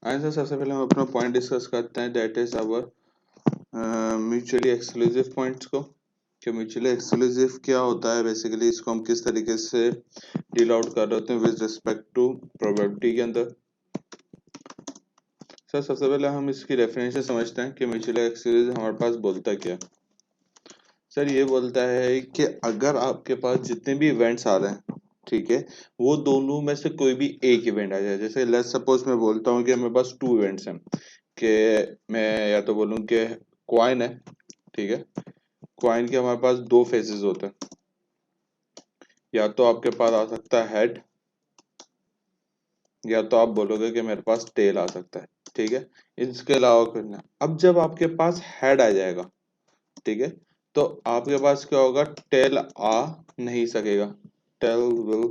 आइए सबसे पहले हम अपना पॉइंट डिस्कस करते हैं, that is our mutually exclusive points को। कि म्यूचुअली एक्सक्लूसिव क्या होता है, बेसिकली इसको हम किस तरीके से डील आउट कर रहे होते हैं विद रिस्पेक्ट टू प्रोबेबिलिटी के अंदर। सर सबसे पहले हम इसकी डेफिनेशन समझते हैं कि म्यूचुअली एक्सक्लूसिव हमारे पास बोलता क्या। सर ये बोलता है कि अगर आपके पास जितने भी इवेंट्स आ रहे हैं, ठीक है, वो दोनों में से कोई भी एक इवेंट आ जाए। जैसे लेट्स सपोज मैं बोलता हूँ कि मेरे पास 2 इवेंट्स हैं, कि मैं या तो बोलूँ कि कॉइन है, ठीक है, कॉइन के हमारे पास 2 फेसेस होते हैं, या तो आपके पास आ सकता है हेड, या तो आप बोलोगे कि मेरे पास टेल आ सकता है, ठीक है। इसके अलावा कुछ नहीं। अब जब आपके पास हेड आ जाएगा, ठीक है, तो आपके पास क्या होगा, टेल आ नहीं सकेगा, tail will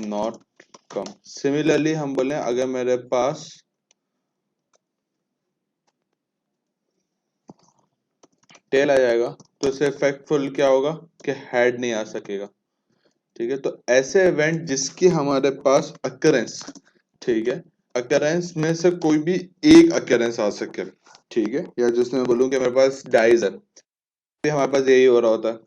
not come. Similarly हम बोले अगर मेरे पास टेल आ जाएगा तो इससे इफेक्टफुल क्या होगा कि हेड नहीं आ सकेगा, ठीक है। तो ऐसे इवेंट जिसकी हमारे पास अकरेंस, ठीक है, अकरेंस में से कोई भी एक अकरेंस आ सके, ठीक है, या जिसमें बोलूं कि मेरे पास डाइज है, तो हमारे पास यही हो रहा होता है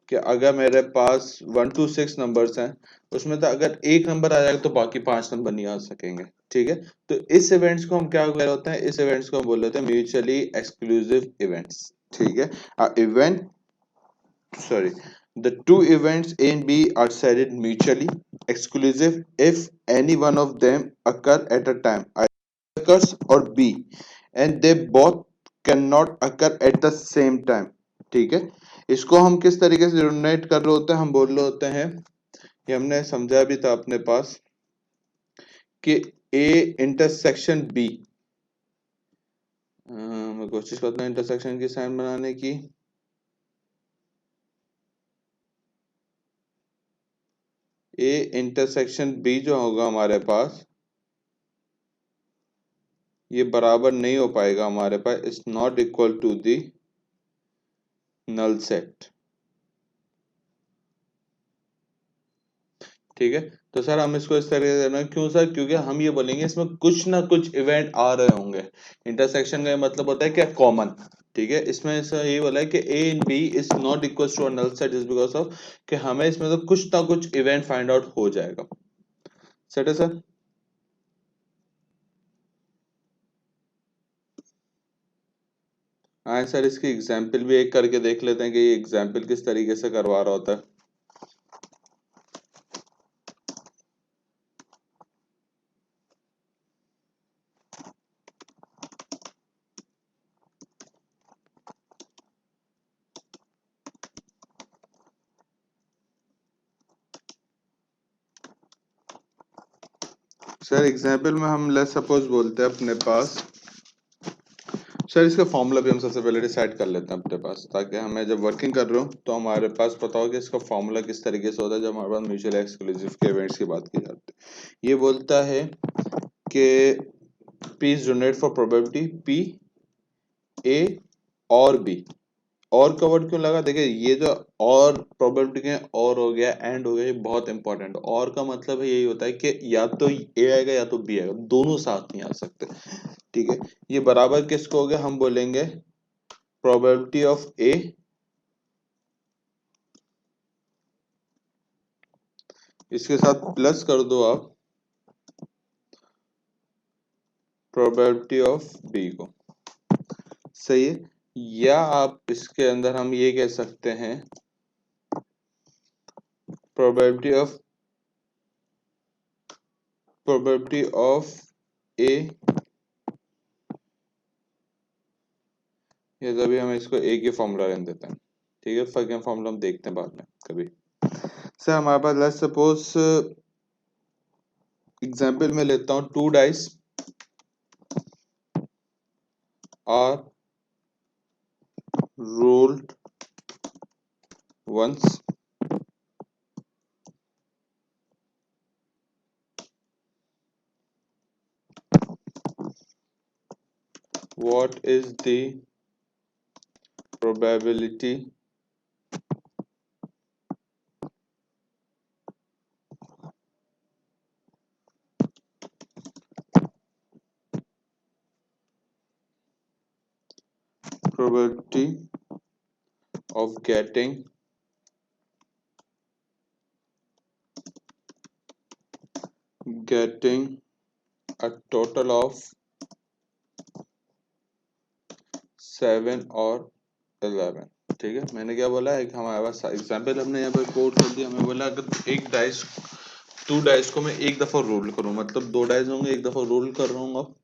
कि अगर मेरे पास 1 to 6 नंबर्स हैं, उसमें तो अगर एक नंबर आ जाएगा तो बाकी 5 नंबर नहीं आ सकेंगे, ठीक है। तो इस इवेंट्स को हम क्या बोल रहे होते हैं, इस इवेंट्स को हम बोल रहे होते हैं म्यूचुअली एक्सक्लूसिव इवेंट्स, ठीक है। Event sorry the two events A and B are said mutually exclusive if any one of them occur at a time either occurs or B and they both cannot occur at the same time, ठीक है। इसको हम किस तरीके से denote कर रहे होते हैं, हम बोल रहे होते हैं, ये हमने समझा भी था अपने पास कि A इंटरसेक्शन B, मैं कोशिश करता हूँ इंटरसेक्शन की साइन बनाने की। A इंटरसेक्शन B जो होगा हमारे पास, ये बराबर नहीं हो पाएगा हमारे पास, is not equal to the null set, ठीक है। तो सर हम इसको इस तरीके से देना, क्यों सर, क्योंकि हम ये बोलेंगे इसमें कुछ ना कुछ इवेंट आ रहे होंगे। इंटरसेक्शन का मतलब होता है क्या, कॉमन, ठीक है। इसमें सर ये बोला है कि A and B is not equal to null set is because of कि हमें इसमें तो कुछ ना कुछ इवेंट फाइंड आउट हो जाएगा, सेट है सर। हाँ सर, इसकी एग्जाम्पल भी एक करके देख लेते हैं कि ये एग्जाम्पल किस तरीके से करवा रहा होता है। सर एग्जाम्पल में हम लेट्स सपोज बोलते हैं अपने पास, सर इसका फॉर्मूला भी हम सबसे पहले डिसाइड कर लेते हैं अपने पास, ताकि हमें जब वर्किंग कर रहे हो तो हमारे पास पता हो कि इसका फॉर्मूला किस तरीके से होता है जब हमारे पास म्यूचुअल एक्सक्लूसिव के इवेंट्स की बात की जाती है। ये बोलता है कि P is donate for probability P A और B। और का वर्ड क्यों लगा, देखिए ये जो और प्रोबेबिलिटी के और हो गया एंड हो गया, ये बहुत इंपॉर्टेंट। और का मतलब है यही होता है कि या तो ए आएगा या तो बी आएगा, दोनों साथ नहीं आ सकते, ठीक है। ये बराबर किसको हो गया, हम बोलेंगे प्रोबेबिलिटी ऑफ ए इसके साथ प्लस कर दो आप प्रोबेबिलिटी ऑफ बी को, सही है। या आप इसके अंदर हम ये कह सकते हैं प्रोबेबिलिटी ऑफ ए, या तभी हम इसको ए की फॉर्मूला रहने देते हैं, ठीक है। फर्क फॉर्मूला हम देखते हैं बाद में कभी। सर हमारे पास लेट्स सपोज एग्जांपल में लेता हूं, 2 dice are rolled once, what is the probability probability of getting a total of 7 और 11। ठीक है, मैंने क्या बोला है कि हमारे पास एग्जाम्पल हमने यहाँ पर कोड कर दिया। हमें बोला अगर एक डाइस, 2 डाइस को मैं एक दफा रोल करूँ, मतलब 2 डाइस होंगे, एक दफा रोल कर रहा हूँ,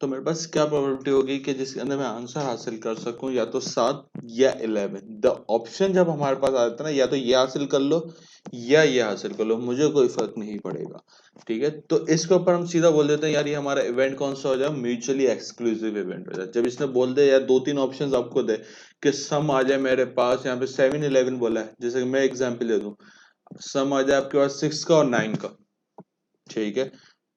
तो मेरे पास क्या प्रोबेबिलिटी होगी कि जिसके अंदर मैं आंसर हासिल कर सकूं, या तो 7 या 11। द ऑप्शन जब हमारे पास आता है ना, या तो ये हासिल कर लो या ये हासिल कर लो, मुझे कोई फर्क नहीं पड़ेगा। ठीक है, तो इसके ऊपर हम सीधा बोल देते हैं यार ये हमारा इवेंट कौन सा हो जाए, म्यूचुअली एक्सक्लूसिव इवेंट हो जाए। जब इसने बोल दे यार 2-3 ऑप्शंस आपको दे कि सम आ जाए मेरे पास, यहाँ पे 7-11 बोला है, जैसे कि मैं एग्जाम्पल दे दूं, सम आ जाए आपके पास 6 का और 9 का। ठीक है,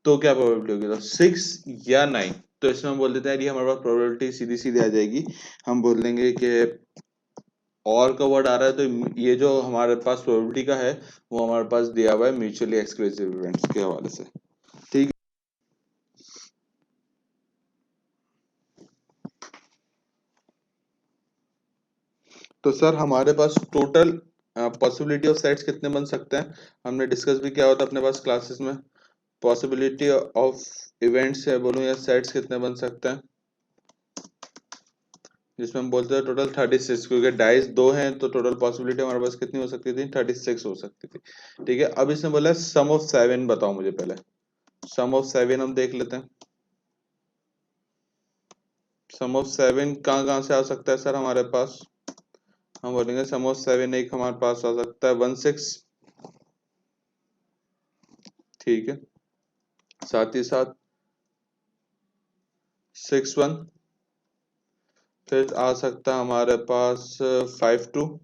तो क्या प्रोबेबिलिटी होगी, तो 6 या 9। तो इसमें हम बोल देते हैं ये हमारे पास प्रोबेबिलिटी सीधी सीधी आ जाएगी। हम बोल देंगे कि और का वर्ड आ रहा है, तो ये जो हमारे पास प्रोबेबिलिटी का है वो हमारे पास दिया हुआ है म्यूचुअली एक्सक्लूसिव इवेंट्स के हवाले से। ठीक, तो सर हमारे पास टोटल पॉसिबिलिटी ऑफ सेट्स कितने बन सकते हैं, हमने डिस्कस भी किया होता अपने पास क्लासेस में। पॉसिबिलिटी ऑफ इवेंट्स है बोलूं या सेट्स कितने बन सकते हैं, जिसमें हम बोलते हैं टोटल 36, क्योंकि डाइस 2 हैं तो टोटल पॉसिबिलिटी हमारे पास कितनी हो सकती थी, 36 हो सकती थी। ठीक है, अब इसने बोला सम ऑफ 7 बताओ मुझे, पहले सम ऑफ 7 हम देख लेते हैं। सम ऑफ 7 कहाँ कहाँ से आ सकता है सर हमारे पास, हम बोलेंगे सम ऑफ 7 एक हमारे पास आ सकता है 16। ठीक है, साथ ही साथ 6-1, फिर आ सकता है हमारे पास 5-2,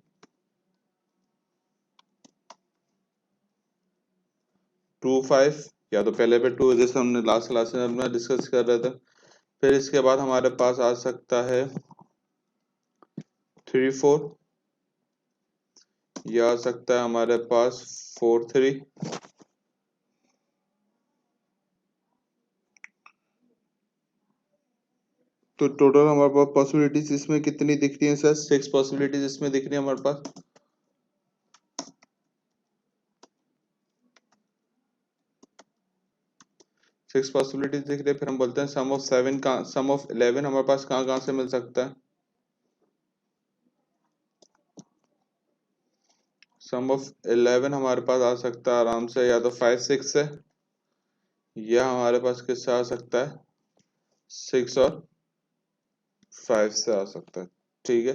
2-5, या तो पहले पे 2 जैसे हमने लास्ट क्लास में अपना डिस्कस कर रहे थे। फिर इसके बाद हमारे पास आ सकता है 3-4, यह आ सकता है हमारे पास 4-3। तो टोटल हमारे पास पॉसिबिलिटीज इसमें कितनी दिख रही है सर, 6 पॉसिबिलिटीज इसमें दिख रही है हमारे पास। 6 पॉसिबिलिटीज दिख रही है। फिर हम बोलते हैं सम ऑफ 7 का, सम ऑफ 11 हमारे पास कहाँ कहाँ से मिल सकता है, सम ऑफ 11 हमारे पास आ सकता है आराम से या तो 5-6 से, या हमारे पास किससे आ सकता है, 6 और 5 से आ सकता है। ठीक है,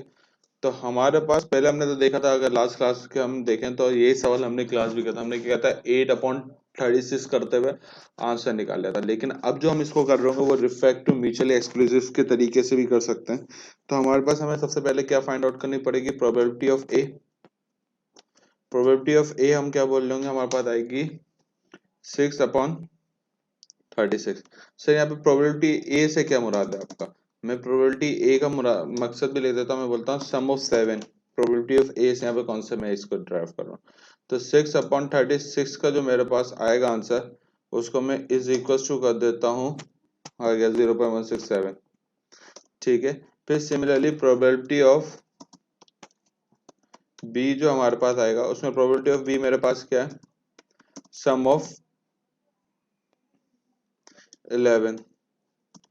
तो हमारे पास पहले हमने तो देखा था, अगर लास्ट क्लास के हम देखें तो यही सवाल हमने क्लास भी किया था, हमने क्या था 8/36 करते हुए आंसर निकाल लिया था। लेकिन अब जो हम इसको कर रहे होंगे वो रिफ्रैक्टिव म्यूचुअली एक्सक्लूसिव के तरीके से भी कर सकते हैं। तो हमारे पास हमें सबसे पहले क्या फाइंड आउट करनी पड़ेगी, probability of A. Probability of A हम क्या बोल रहे होंगे, हमारे पास आएगी 6/36। सर यहाँ पे प्रोबेबिलिटी ए से क्या मुराद है आपका, मैं प्रोबेबिलिटी ए का मकसद भी ले देता हूँ, मैं बोलता हूँ सम ऑफ 7। प्रोबेबिलिटी ऑफ ए से यहाँ पे कौन सा मैं इसको ड्राइव कर रहा हूँ, तो 6/36 का जो मेरे पास आएगा आंसर, उसको मैं इज इक्वल टू कर देता हूँ, आ गया 0.167। ठीक है, फिर सिमिलरली प्रोबेबिलिटी ऑफ बी जो हमारे पास आएगा, उसमें प्रोबेबिलिटी ऑफ बी मेरे पास क्या है, सम ऑफ 11।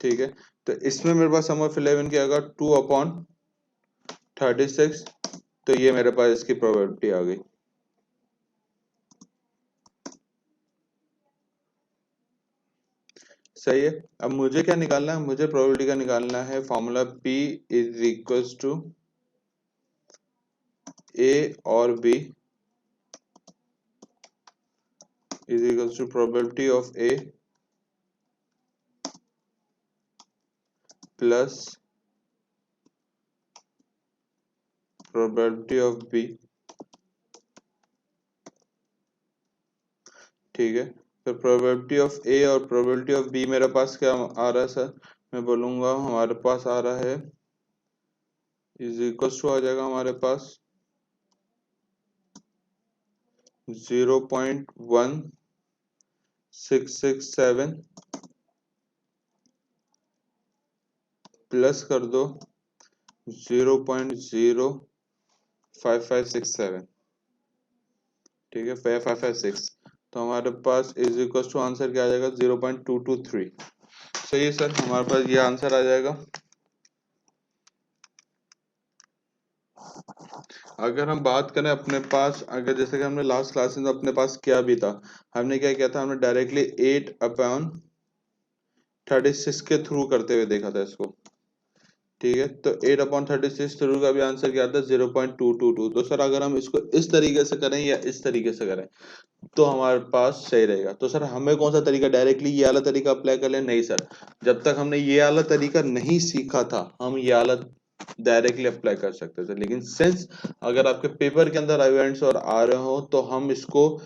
ठीक है, तो इसमें मेरे पास सम ऑफ 11 क्या आएगा, 2/36। तो ये मेरे पास इसकी प्रोबेबिलिटी आ गई। सही है, अब मुझे क्या निकालना है, मुझे प्रोबेबिलिटी का निकालना है, formula P is equals to A और B is equals to probability of A plus probability of B। ठीक है, तो प्रोबेबिलिटी ऑफ ए और प्रोबेबिलिटी ऑफ B मेरे पास क्या आ रहा है सर, मैं बोलूंगा हमारे पास आ रहा है इज इक्वल्स टू, आ जाएगा हमारे पास 0.1667 प्लस कर दो 0.05567, ठीक है, 5556, तो हमारे पास इज इक्वल टू आंसर क्या आ जाएगा 0.223। सही है सर, हमारे पास ये आंसर आ जाएगा। अगर हम बात करें अपने पास, अगर जैसे कि हमने लास्ट क्लास में अपने पास क्या भी था, हमने क्या किया था, हमने डायरेक्टली 8/36 के थ्रू करते हुए देखा था इसको, ठीक है। तो 8/36 थ्रू का भी आंसर क्या था 0.222। तो सर अगर हम इसको इस तरीके से करें या इस तरीके से करें तो हमारे पास सही रहेगा। तो सर हमें कौन सा तरीका, डायरेक्टली ये वाला तरीका अप्लाई कर लें? नहीं सर, जब तक हमने ये वाला तरीका नहीं सीखा था हम ये वाला डायरेक्टली अप्लाई कर सकते थे, लेकिन सिंस अगर आपके पेपर के अंदर इवेंट्स और आ रहे हो तो हम इसको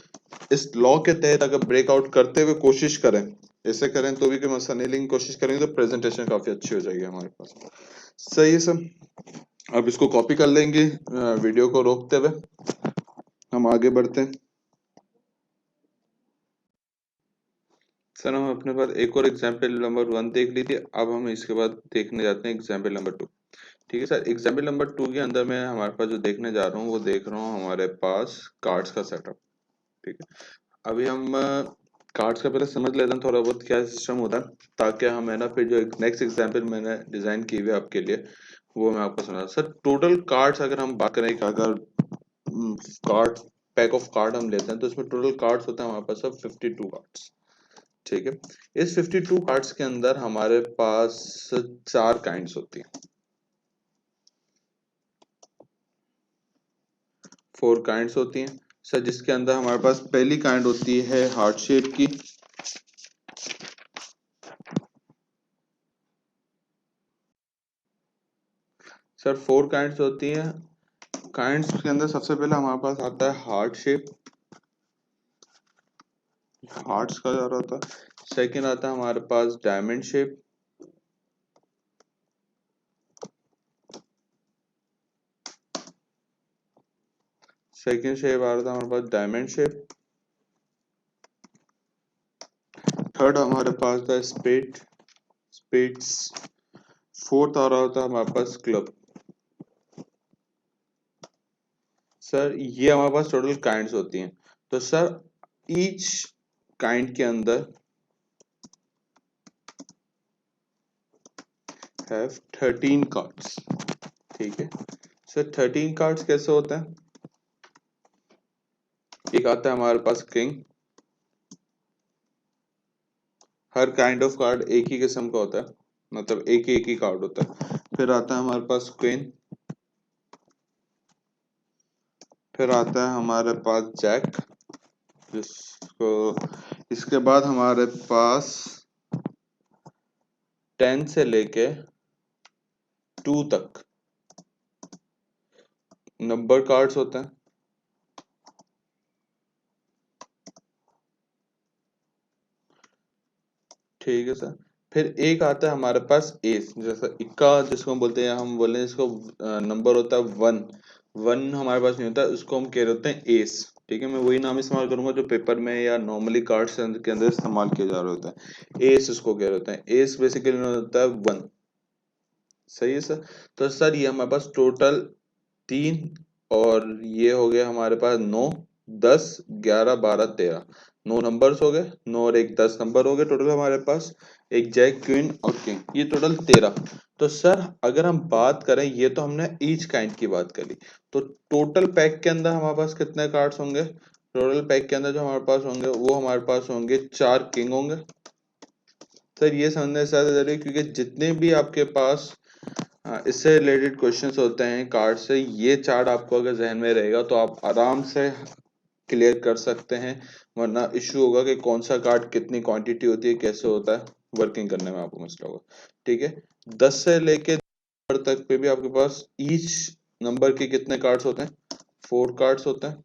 इस लॉ के तहत अगर ब्रेकआउट करते हुए कोशिश करें, ऐसे करें तो भी कोई मसला नहीं, लेकिन कोशिश करेंगे तो प्रेजेंटेशन काफी अच्छी हो जाएगी हमारे पास। सही है सर, अब इसको कॉपी कर लेंगे, वीडियो को रोकते हुए हम आगे बढ़ते हैं। सर हम अपने पास एक और एग्जाम्पल नंबर 1 देख लीजिए, अब हम इसके बाद देखने जाते हैं एग्जाम्पल नंबर 2। ठीक है सर, एग्जाम्पल नंबर 2 के अंदर मैं हमारे पास जो देखने जा रहा हूँ वो देख रहा हूँ हमारे पास कार्ड्स का सेटअप। ठीक है, अभी हम कार्ड्स का पहले समझ लेते हैं थोड़ा बहुत क्या सिस्टम होता है, ताकि हम है ना फिर जो नेक्स्ट एग्जाम्पल मैंने डिजाइन की हुई है आपके लिए वो मैं आपको सुना। सर टोटल कार्ड्स अगर हम बात करें कि अगर कार्ड पैक ऑफ कार्ड हम लेते हैं तो इसमें टोटल कार्ड्स होते हैं हमारे पास सब 52 कार्ड्स। ठीक है, इस 52 कार्ड्स के अंदर हमारे पास 4 काइंड्स होती हैं, 4 काइंड्स होती हैं सर, जिसके अंदर हमारे पास पहली काइंड होती है हार्ट शेप की। सर 4 काइंड्स होती हैं, काइंड्स के अंदर सबसे पहले हमारे पास आता है हार्ट शेप, हार्ट्स का जा रहा था। सेकंड आता है हमारे पास डायमंड शेप, सेकंड शेप आ रहा था हमारे पास डायमंड शेप। थर्ड हमारे पास था स्पेड, स्पेड्स। फोर्थ आ रहा होता है हमारे पास क्लब। सर ये हमारे पास टोटल काइंड्स होती हैं। तो सर ईच काइंड के अंदर हैव 13 कार्ड्स। ठीक है सर, 13 कार्ड्स कैसे होते हैं? एक आता है हमारे पास किंग, हर काइंड ऑफ कार्ड एक ही किस्म का होता है, मतलब एक ही कार्ड होता है। फिर आता है हमारे पास क्वीन, फिर आता है हमारे पास जैक, जिसको इसके बाद हमारे पास 10 से लेके 2 तक नंबर कार्ड्स होते हैं। ठीक है सर, फिर एक आता है हमारे पास एस, जैसा इक्का जिसको हम बोलते हैं, हम बोले जिसको नंबर होता है 1, 1 हमारे पास नहीं होता, उसको हम कह रहे होते हैं एस। ठीक है, मैं वही नाम इस्तेमाल करूंगा जो पेपर में या नॉर्मली कार्ड्स के अंदर इस्तेमाल किया जा रहा होता है, एस उसको कह रहे होते हैं। एस बेसिकली होता है 1। सही है सर, तो सर ये हमारे पास टोटल 3, और ये हो गया हमारे पास 9, 10, 11, 12, 13, 9 नंबर्स हो गए, 9 और एक 10 नंबर हो गए टोटल हमारे पास। एक जैक क्वीन और किंग, ये टोटल 13। तो सर अगर हम बात करें, ये तो हमने ईच काइंड की बात करी, तो टोटल पैक के अंदर हमारे पास कितने कार्ड्स होंगे? टोटल पैक के अंदर जो हमारे पास होंगे वो हमारे पास होंगे 4 किंग होंगे। सर ये समझने से ज्यादा जरूरी, क्योंकि जितने भी आपके पास इससे रिलेटेड क्वेश्चंस होते हैं कार्ड से, ये चार्ट आपको अगर जहन में रहेगा तो आप आराम से क्लियर कर सकते हैं, वरना इश्यू होगा कि कौन सा कार्ड कितनी क्वांटिटी होती है, कैसे होता है, वर्किंग करने में आपको मसला होगा। ठीक है, 10 से लेके नंबर तक पे भी आपके पास ईच नंबर के कितने कार्ड्स होते हैं? 4 कार्ड्स होते हैं।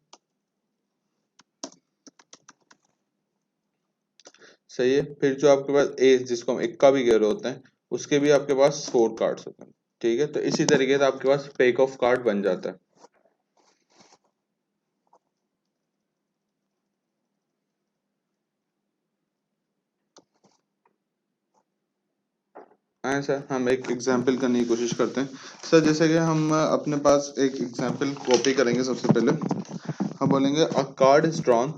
सही है, फिर जो आपके पास एस जिसको हम इक्का भी कह रहे होते हैं, उसके भी आपके पास 4 कार्ड्स होते हैं। ठीक है, तो इसी तरीके से आपके पास पैक ऑफ कार्ड बन जाता है। फाइन सर, हम एक एग्जाम्पल करने की कोशिश करते हैं सर। जैसे कि हम अपने पास एक एग्जाम्पल कॉपी करेंगे। सबसे पहले हम बोलेंगे अ card is drawn,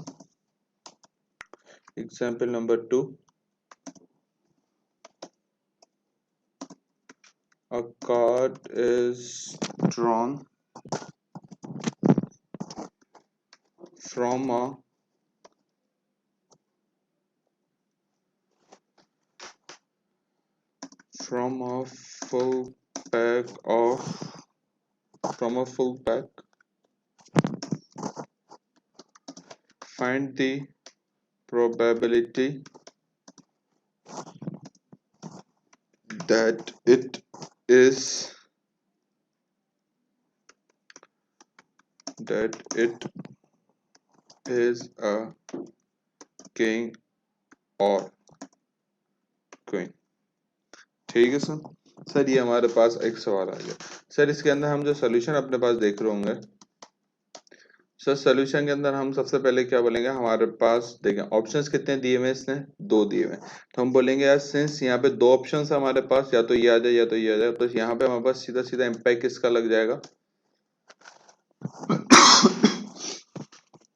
example number 2, a card is drawn from a full pack of find the probability that it is a king or queen। ठीक है सर। सर ये हमारे पास एक सवाल आ गया सर। इसके अंदर हम जो सोल्यूशन अपने पास देख रहे होंगे सर, सोल्यूशन के अंदर हम सबसे पहले क्या बोलेंगे, हमारे पास देखें ऑप्शंस कितने दिए हुए हैं, इसने 2 दिए हुए हैं। तो हम बोलेंगे यार सिंस यहाँ पे 2 ऑप्शंस हमारे पास, या तो ये आ जाए या तो ये आ जाए, तो यहाँ पे हमारे पास सीधा सीधा इम्पैक्ट किसका लग जाएगा।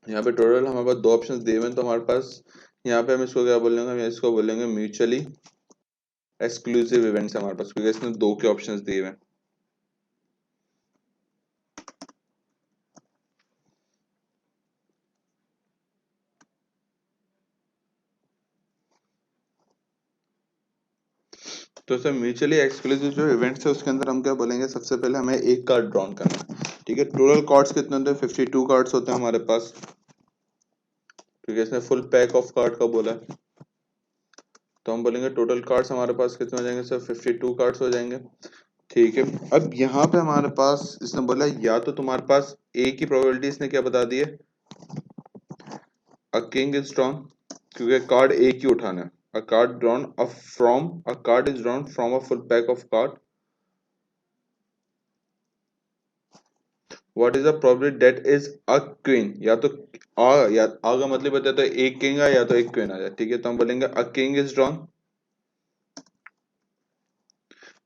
यहाँ पे टोटल हमारे पास 2 ऑप्शंस दिए हुए हैं, तो हमारे पास यहाँ पे हम इसको क्या बोलेंगे, हम इसको बोलेंगे म्यूचुअली एक्सक्लूसिव इवेंट्स हमारे पास, क्योंकि इसने 2 के ऑप्शंस दिए हुए हैं। तो सर म्यूचुअली एक्सक्लूसिव जो इवेंट्स है उसके अंदर हम क्या बोलेंगे, सबसे पहले हमें एक कार्ड ड्रॉन करना है। ठीक है, टोटल कार्ड्स कितने होते हैं, 52 कार्ड्स होते हैं हमारे पास, क्योंकि इसने फुल पैक ऑफ कार्ड का बोला है। तो हम बोलेंगे टोटल कार्ड्स हमारे पास कितने हो जाएंगे सर, 52 कार्ड्स हो जाएंगे। ठीक है, अब यहाँ पे हमारे पास इसने बोला या तो तुम्हारे पास ए की प्रोबेबिलिटी इसने क्या बता दी है, अ किंग इज ड्रॉन, क्योंकि कार्ड एक ही उठाना है। अ card drawn from a card is drawn from a full pack of card, what is the probability that is a queen, या तो या आ का मतलब होता है तो एक किंग आ या तो एक क्वीन आ जाए। ठीक है, तो हम बोलेंगे अ किंग इज ड्रॉन।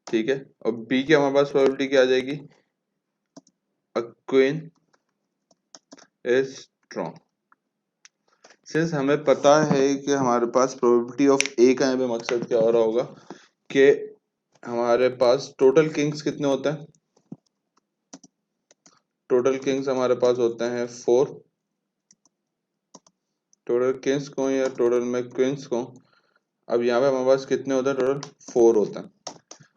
ठीक है, और बी की हमारे पास प्रोबेबिलिटी क्या आ जाएगी, a queen is drawn. Since हमें पता है कि हमारे पास प्रोबेबिलिटी ऑफ ए का यहाँ पे मकसद क्या हो रहा होगा कि हमारे पास टोटल किंग्स कितने होते हैं, टोटल किंग्स हमारे पास होते हैं 4, टोटल किंग्स को या टोटल में क्वींस को। अब यहाँ पे हमारे पास कितने होते हैं, टोटल 4 होते हैं।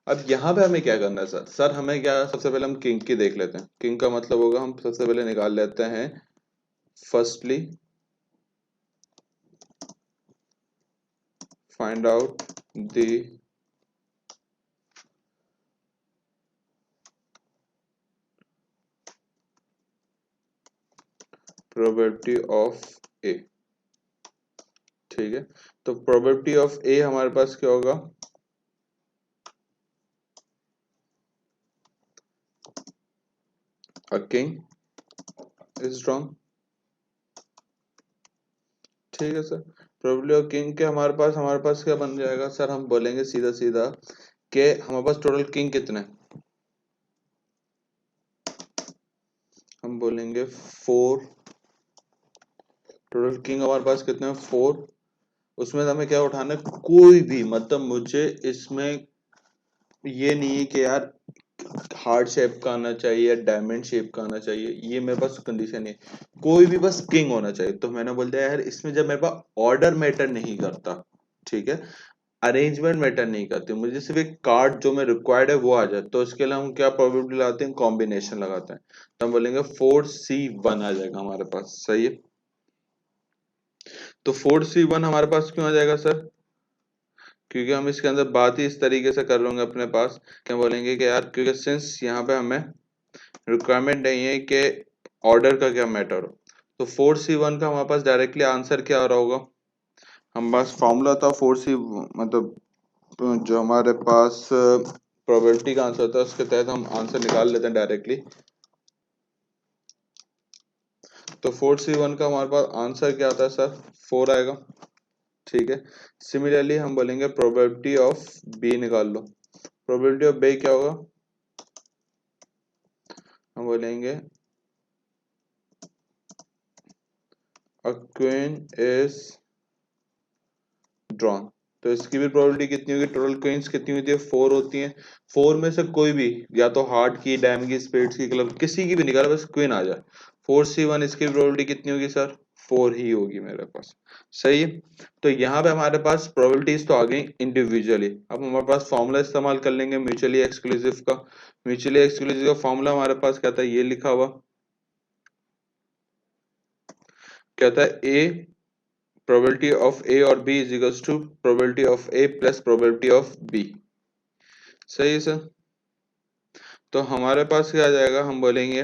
अब यहाँ पे हमें क्या करना है सर, हमें क्या, सबसे पहले हम किंग की देख लेते हैं। किंग का मतलब होगा हम सबसे पहले निकाल लेते हैं firstly find out the probability of A. ठीक है, तो प्रोबेबिलिटी ऑफ ए हमारे पास क्या होगा, अ किंग इज ड्रॉन। ठीक है सर, प्रोबेबिलिटी ऑफ किंग के हमारे पास क्या बन जाएगा सर, हम बोलेंगे सीधा सीधा कि हमारे पास टोटल किंग कितने हैं, हम बोलेंगे 4, टोटल किंग हमारे पास कितने हैं 4। उसमें हमें क्या उठाना है, कोई भी, मतलब मुझे इसमें ये नहीं है कि यार हार्ट शेप का आना चाहिए, डायमंड शेप का आना चाहिए, ये मेरे पास कंडीशन है, कोई भी बस किंग होना चाहिए। तो मैंने बोल दिया यार इसमें जब मेरे पास ऑर्डर मैटर नहीं करता, ठीक है, अरेंजमेंट मैटर नहीं करती, मुझे सिर्फ एक कार्ड जो मैं रिक्वायर्ड है वो आ जाए, तो इसके लिए हम क्या प्रोबेबिलिटी लगाते हैं, कॉम्बिनेशन लगाते हैं। तो हम बोलेंगे 4C1 आ जाएगा हमारे पास, सही है। तो 4C1 हमारे पास क्यों आ जाएगा सर, क्योंकि हम इसके अंदर बात ही इस तरीके से कर लेंगे अपने पास, क्या बोलेंगे कि यार क्योंकि सिंस यहाँ पे हमें रिक्वायरमेंट नहीं है कि ऑर्डर का क्या मैटर हो, तो 4C1 का हमारे पास डायरेक्टली आंसर क्या आ रहा होगा, हम पास फॉर्मूला था 4C, मतलब जो हमारे पास प्रोबेबिलिटी का आंसर था उसके तहत हम आंसर निकाल लेते हैं डायरेक्टली। तो 4C1 का हमारे पास आंसर क्या आता है सर, 4 आएगा। ठीक है, सिमिलरली हम बोलेंगे प्रोबेबिलिटी ऑफ बी निकाल लो, प्रोबेबिलिटी ऑफ बे क्या होगा, हम बोलेंगे a queen is drawn। तो इसकी भी प्रोबेबिलिटी कितनी होगी, टोटल क्वींस कितनी होती है, 4 होती हैं। 4 में से कोई भी, या तो हार्ट की, डैम की, स्पेड्स की, क्लब, किसी की भी निकाला, बस क्वीन आ जाए। 4C1, इसकी प्रोबेबिलिटी कितनी होगी सर, 4 ही होगी मेरे पास। सही है। तो यहाँ पे हमारे पास प्रोबेबिलिटीज तो आ गई इंडिविजुअली। अब हमारे पास फॉर्मूला इस्तेमाल कर लेंगे म्यूचुअली एक्सक्लूसिव का। म्यूचुअली एक्सक्लूसिव का फॉर्मूला हमारे पास क्या था, ये लिखा हुआ क्या था, ए probability of A और B is equals to probability of A plus probability of B। सही है सर। तो हमारे पास क्या आ जाएगा, हम बोलेंगे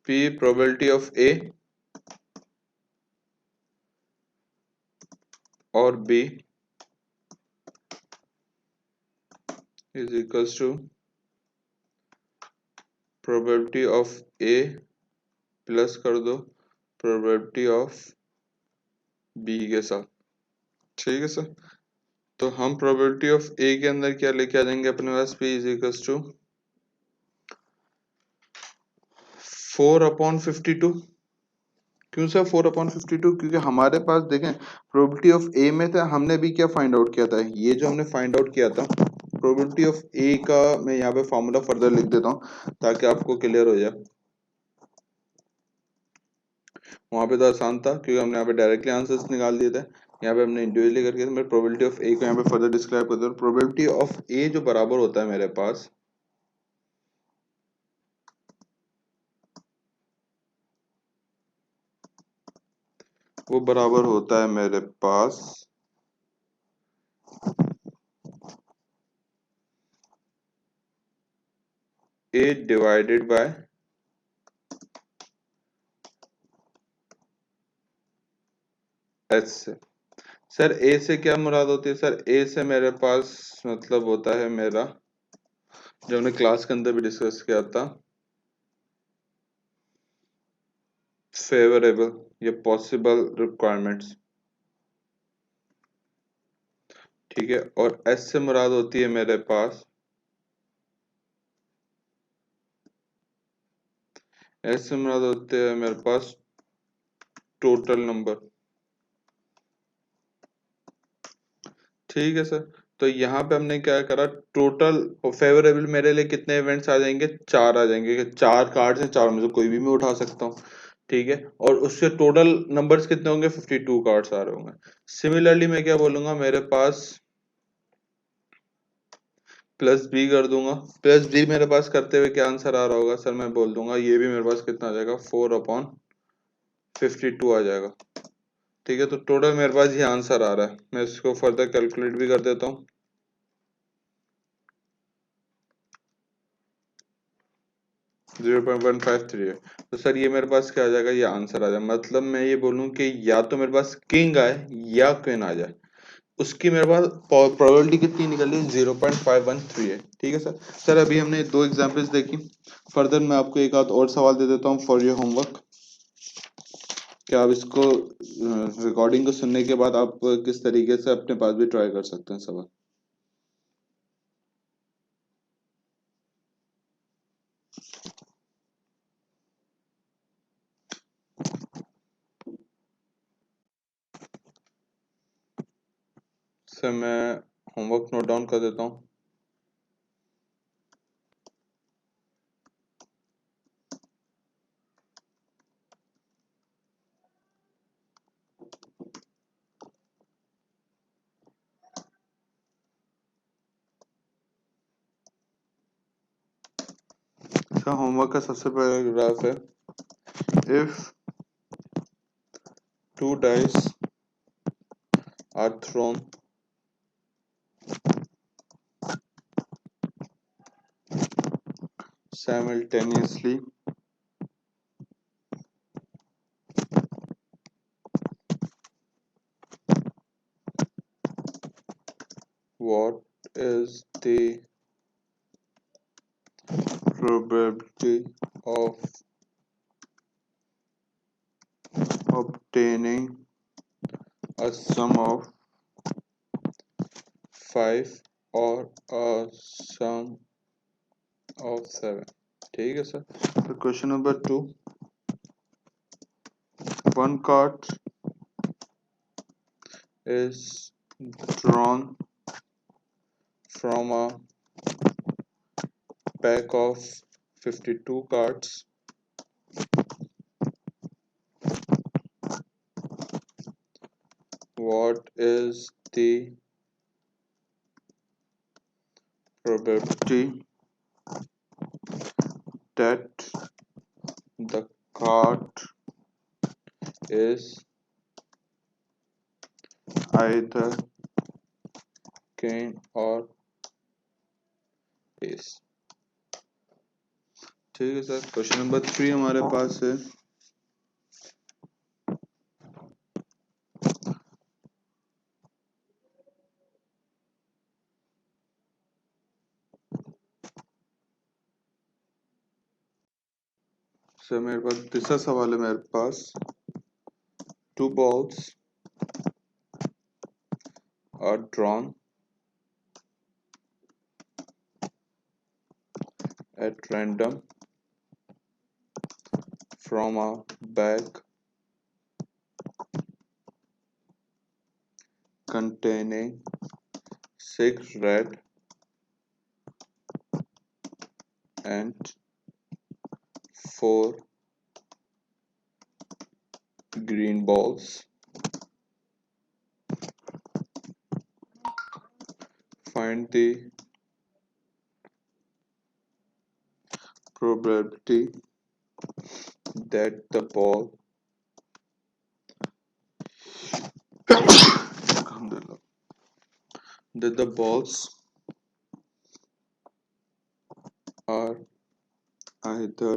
P probability of A और B is equals to probability of A plus कर दो probability of B के साथ। ठीक है सर। तो हम probability of A के अंदर क्या लेके आ जाएंगे अपने पास, P is equals to 4/52। क्यों सर 4/52, क्योंकि हमारे पास देखें प्रोबेबिलिटी ऑफ ए में था, हमने भी क्या फाइंड आउट किया था, ये जो हमने फाइंड आउट किया था प्रोबेबिलिटी ऑफ ए का, मैं यहाँ पे फॉर्मूला फर्दर लिख देता हूँ ताकि आपको क्लियर हो जाए। वहां पे तो आसान था क्योंकि हमने यहाँ पे डायरेक्टली आंसर्स निकाल दिए थे, यहाँ पे हमने इंडिविजुअली करके मैं प्रोबेबिलिटी ऑफ ए को यहाँ पे फर्दर डिस्क्राइब कर दूँ। प्रोबेबिलिटी ऑफ ए जो बराबर होता है मेरे पास, वो बराबर होता है मेरे पास ए डिवाइडेड बाय एच से। सर ए से क्या मुराद होती है, सर ए से मेरे पास मतलब होता है मेरा, जो हमने क्लास के अंदर भी डिस्कस किया था, फेवरेबल या पॉसिबल रिक्वायरमेंट्स। ठीक है। और एस से मुराद होती है मेरे पास, एस से मुराद होते हैं मेरे पास टोटल नंबर। ठीक है सर। तो यहाँ पे हमने क्या करा, टोटल फेवरेबल मेरे लिए कितने इवेंट्स आ जाएंगे, 4 आ जाएंगे, कि 4 कार्ड्स हैं, 4 में से कोई भी मैं उठा सकता हूँ। ठीक है। और उससे टोटल नंबर्स कितने होंगे, 52 कार्ड्स आ रहे होंगे। सिमिलरली मैं क्या बोलूंगा, मेरे पास प्लस बी कर दूंगा। प्लस बी मेरे पास करते हुए क्या आंसर आ रहा होगा सर, मैं बोल दूंगा ये भी मेरे पास कितना आ जाएगा, 4/52 आ जाएगा। ठीक है। तो टोटल मेरे पास ये आंसर आ रहा है, मैं इसको फर्दर कैलकुलेट भी कर देता हूँ। 0.153 है। तो सर ये मेरे पास क्या आ जाएगा, ये आंसर आ जाए, मतलब मैं ये बोलूं कि या तो मेरे पास किंग आए या क्वीन आ जाए, उसकी मेरे पास प्रोबेबिलिटी कितनी निकली, 0.513 है। ठीक है सर। सर अभी हमने 2 एग्जांपल्स देखी, फर्दर मैं आपको एक आध और सवाल दे देता हूँ फॉर योर होमवर्क। क्या आप इसको रिकॉर्डिंग को सुनने के बाद आप किस तरीके से अपने पास भी ट्राई कर सकते हैं सवाल। सर मैं होमवर्क नोट डाउन कर देता हूँ। सर होमवर्क का सबसे पहला ग्राफ है, if 2 dice are thrown simultaneously, what is the probability of obtaining a sum of 5 और sum of 7. ठीक है सर. तो question number 2, one card is drawn from a pack of 52 cards. What is the probability that the card is either king or ace? ठीक है sir. Question number 3 हमारे पास है. Sir मेरे पास तीसरा सवाल है. मेरे पास 2 balls are drawn at random from a bag containing 6 red and 4 green balls. Find the probability that the ball that the balls are either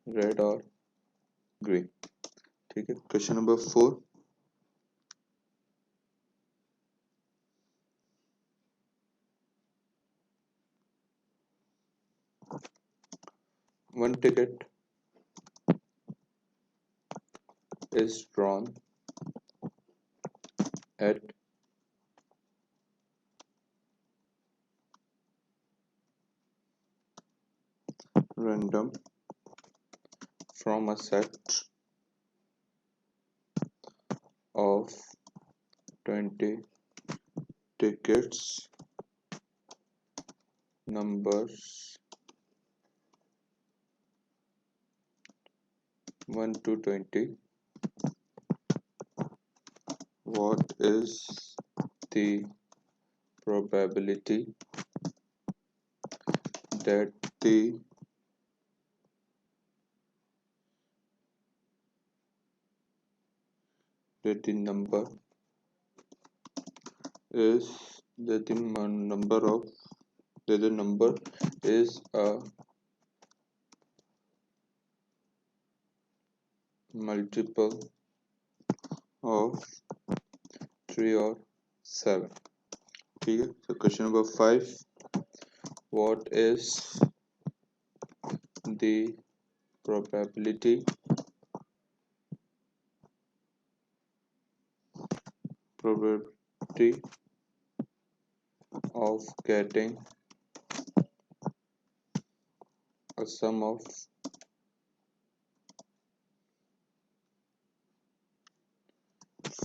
red or green. ठीक है. Question number 4, one ticket is drawn at random from a set of 20 tickets numbers 1 to 20. What is the probability that the number is that the number is a multiple of 3 or 7. ठीक है. So question number 5, what is the probability of getting a sum of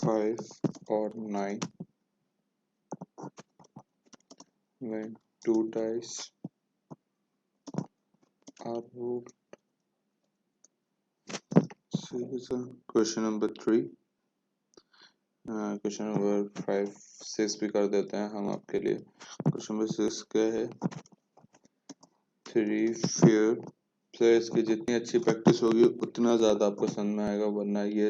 5 or 9 when 2 dice are rolled? Question number 3. Question number 5 6 भी कर देते हैं हम आपके लिए. Question number 6 क्या है? 3 फेयर प्लेयर्स की जितनी अच्छी प्रैक्टिस होगी उतना ज़्यादा आपको समझ में आएगा, वरना ये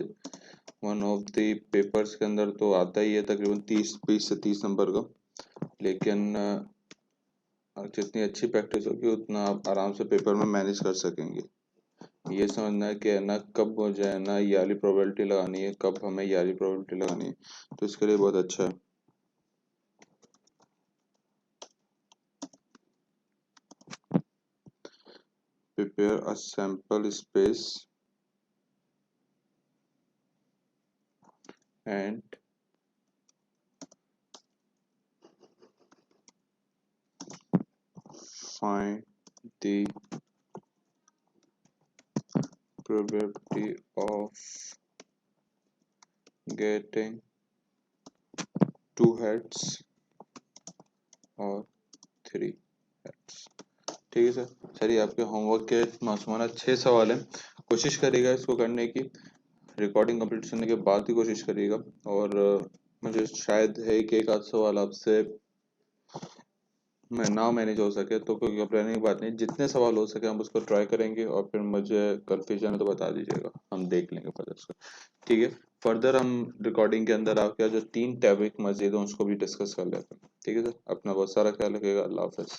वन ऑफ द पेपर्स के अंदर तो आता ही है तकरीबन 20 से 30 नंबर का, लेकिन जितनी अच्छी प्रैक्टिस होगी उतना आप आराम से पेपर में मैनेज कर सकेंगे. ये समझना है कि है ना कब हो जाए ना ये वाली प्रोबेबिलिटी लगानी है, कब हमें ये वाली प्रोबेबिलिटी लगानी है, तो इसके लिए बहुत अच्छा है. Prepare a sample space and find the probability of getting 2 heads और 3 heads। ठीक है सर ये आपके होमवर्क के मासूमाना 6 सवाल हैं। कोशिश करिएगा इसको करने की, रिकॉर्डिंग कंप्लीट करने के बाद ही कोशिश करिएगा। और मुझे शायद है कि एक आध सवाल आपसे मैं ना मैनेज हो सके तो कोई घबराने की बात नहीं, जितने सवाल हो सके हम उसको ट्राई करेंगे और फिर मुझे कन्फ्यूजन है तो बता दीजिएगा, हम देख लेंगे फर्दर उसको। ठीक है, फर्दर हम रिकॉर्डिंग के अंदर आपके जो 3 टॉपिक मजीद हैं उसको भी डिस्कस कर लेते हैं। ठीक है सर, अपना बहुत सारा ख्याल रखिएगा। अल्लाह हाफिज़।